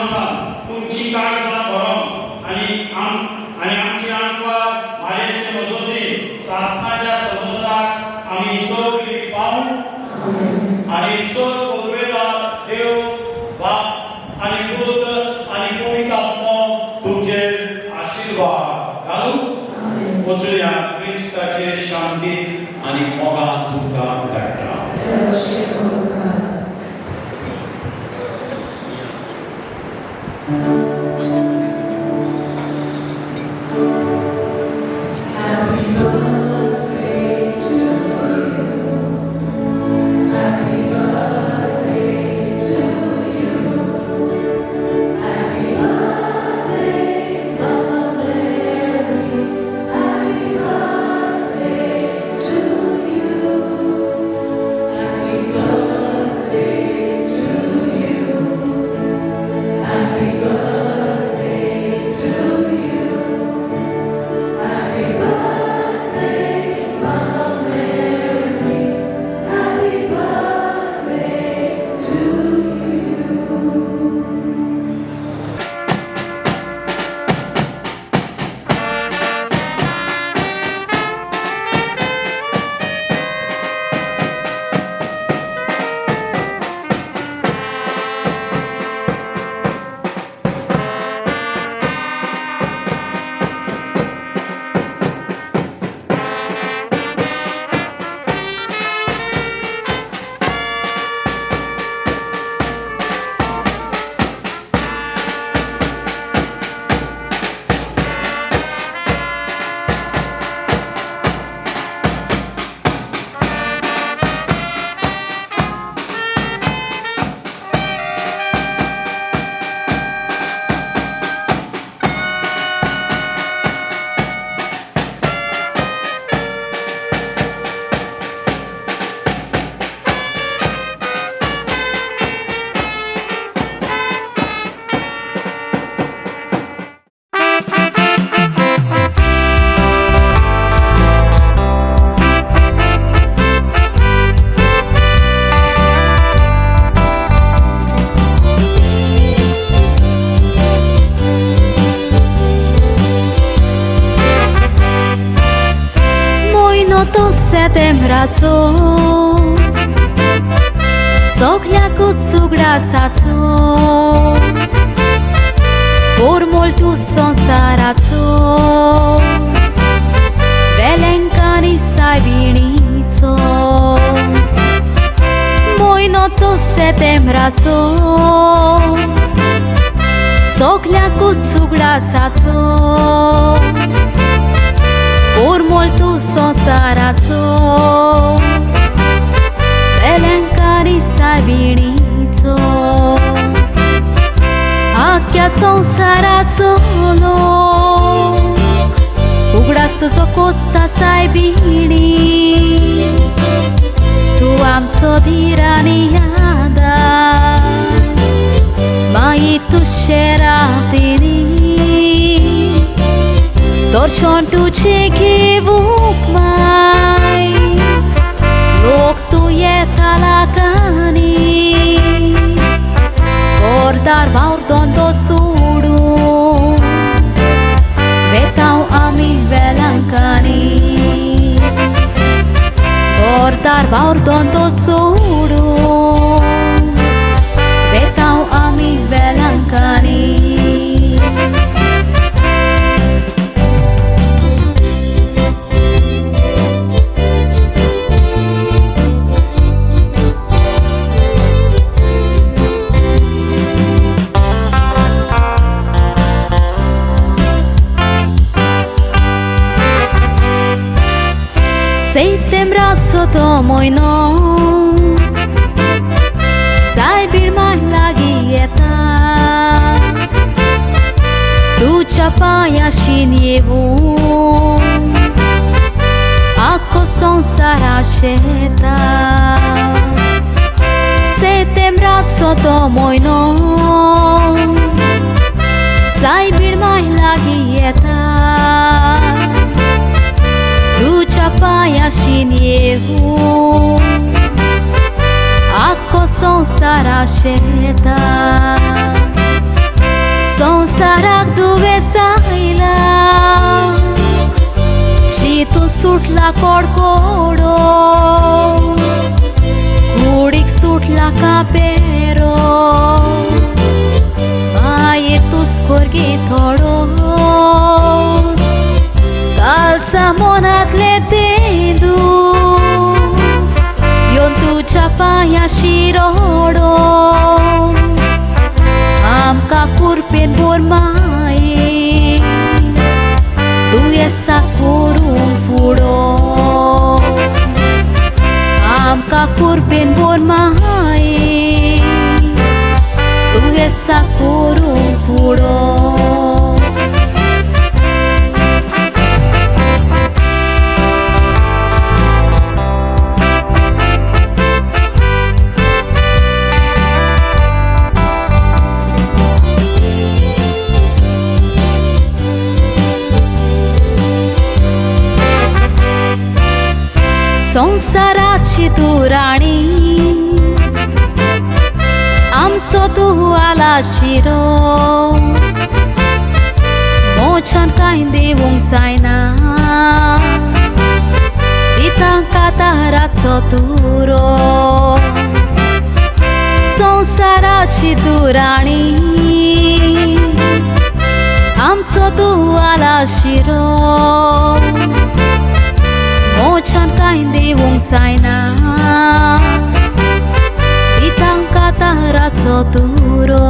म्हणतात तुमची काळजात भरम आणि आमची आंकवा मारेचे मजोते शासनाच्या सदस्यात आम्ही ईश्वर केली पाहू आणि ईश्वर बोलवेला देव बाप आणि दूत आणि पवित्र आत्मा तुमचे आशीर्वाद घालू वचूया ख्रिस्ताचे शांती आणि मोगा तुमका धाडटा Setembraco Socleacu tsugrasaco Por moltu sonsaraco Belenkani saibinico Moinoto setembraco Socleacu tsugrasaco Por moltu sonsaraco Belenkani saibinico Achia sonsaraco Ugrasz tuzo kotta saibini Tu amco diraniada Mai tu sheratini Dorshon tu cheke bukmai Lok tu ye talakani Gordar baur dondo sudu Betau ami velankani Gordar baur dondo sudu Betau ami velankani Setembraco to môj nom Sajbir ma lagieta Tu čapajaš njevu Ako sonsara šeta Setembraco to môj nom Sajbir ma lagieta Tu čapajaš njevu Ako sonsara šeta हितून सुटला कडकोडो कुडीक सुटला कापेरो माये तुस्कोर्गी थोडो कालचा मनातले तेंदू येवन तुझ्या पांयाशी रोडो आमकां कुरपेन बोर माये दुयेंसाक करूंक फुडो आमकां कुरपेन बोर माये दुयेंसाक करूंक फुडो संसाराची तू राणी आमचो तू आला शिरो मोछान कांय दिवंक जायना दिता काताराचो तुरो संसाराची तू राणी आमचो तू आला शिरो मोछान कांय दिवंक जायना दिता काताराचो तुरो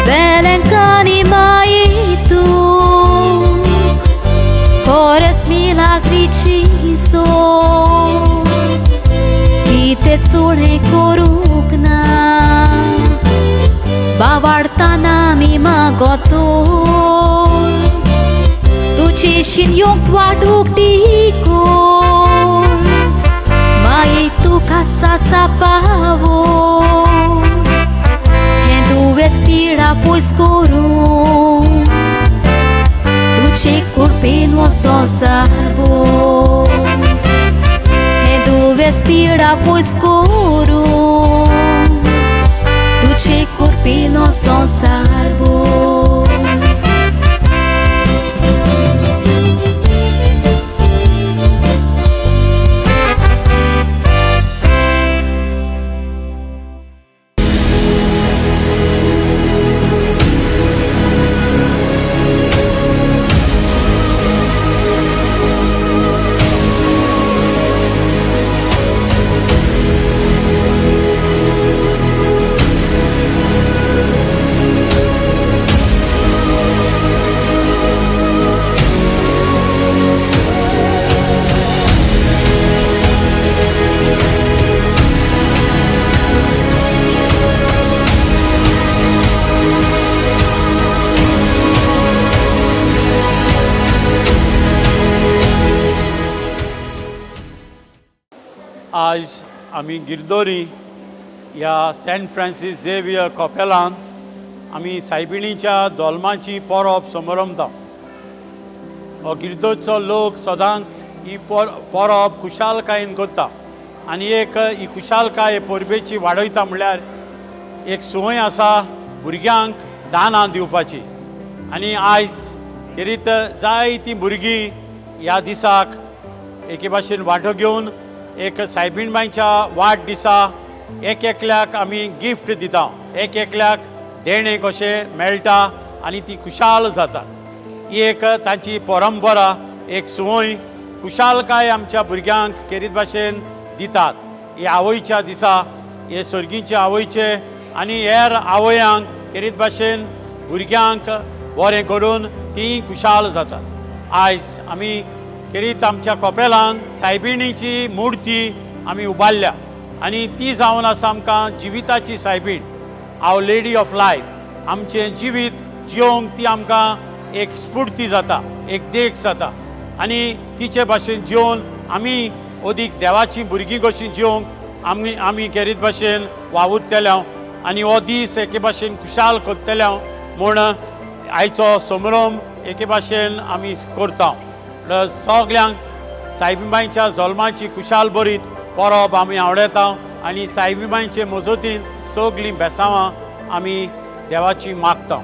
बेलेंकांनी माये तूं खरेंच मिलाग्रीची सो कितें चोडे करूंक ना बावाडटाना आमी मागोतो तुझे शिरयोंक वाटूक टिको माये तुकाचा सापावो हें दुवेस पिडा पयस करूंक तुझे कुरपेन वचो जागो हें दुवेस पिडा पयस करूंक तुझे कुरपेन वचो जागो आज आमी गिरदोरी ह्या सेंट फ्रांसीस झेवियर कॉपेलान आमी सायबिणीच्या दोलमाची परब समारंभता हो गिरदोरचो लोक सदांच ही परब खुशालकायेन करता आनी एक ही खुशालकाय परबेची वाडयता म्हणल्यार एक संवय आसा भुरग्यांक दानां दिवपाची आनी आयज खेरीत जायतीं भुरगीं ह्या दिसाक एके भाशेन वांटो घेवन एक सायबीणबाईच्या वाडदिसा एक एकल्याक आमी गिफ्ट दिता एक एकल्याक देणे कशें मेळटा आनी ती खुशाल जाता ही एक तांची परंपरा एक संवय खुशालकाय आमच्या भुरग्यांक खेरीत भाशेन दितात हे आवयच्या दिसा हे सर्गीचे आवयचे आनी हेर आवयांक खेरीत भाशेन भुरग्यांक बरें करून ती खुशाल जातात आयज आमी खेरीत आमच्या कॉपेलान सायबिणीची मुर्ती आमी उबारल्या आनी ती जावन आसा आमकां जिविताची सायबीण आवर लेडी ऑफ लायफ आमचें जिवीत जियोंक ती आमकां एक स्फूर्ती जाता एक देख जाता आनी तिचे भाशेन जिवन आमी अदीक देवाची भुरगीं कशीं जियोंक आमी खेरीत भाशेन वावुरतले आनी हो दीस एके भाशेन खुशाल करतले म्हूण आयचो समारंभ एके भाशेन आमी करता सगल्यांक सायबीबाईच्या जल्माची खुशाल बरीत परब आमी आवडयता आनी सायबीबाईचे मजतीन सगलीं बेसांवां आमी देवाची मागता.